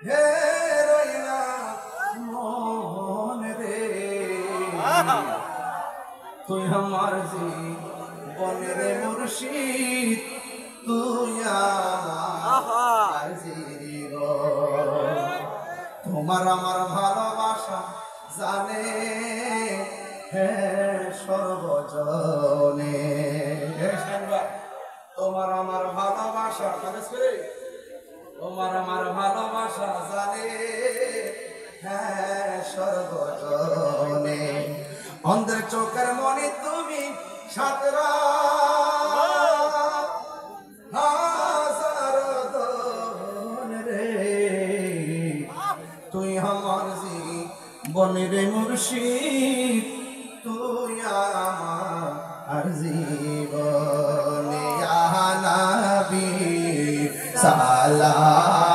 হে রইনা মন রে তুই আমার জীবনের মুর্শিদ তুই আমার জীবন তোমার আমার ভালোবাসা জানে হে সর্বজনে তোমার আমার ভালোবাসা তোমার আমার ভালোবাসা জানে হ্যাঁ সর্বজনে অন্ধের চোখের মনে তুমি সাতরা হাজার দন রে তুই আমার জীবনের মুর্শিদ তুই আমার জীবনে ইয়া নবী সালাম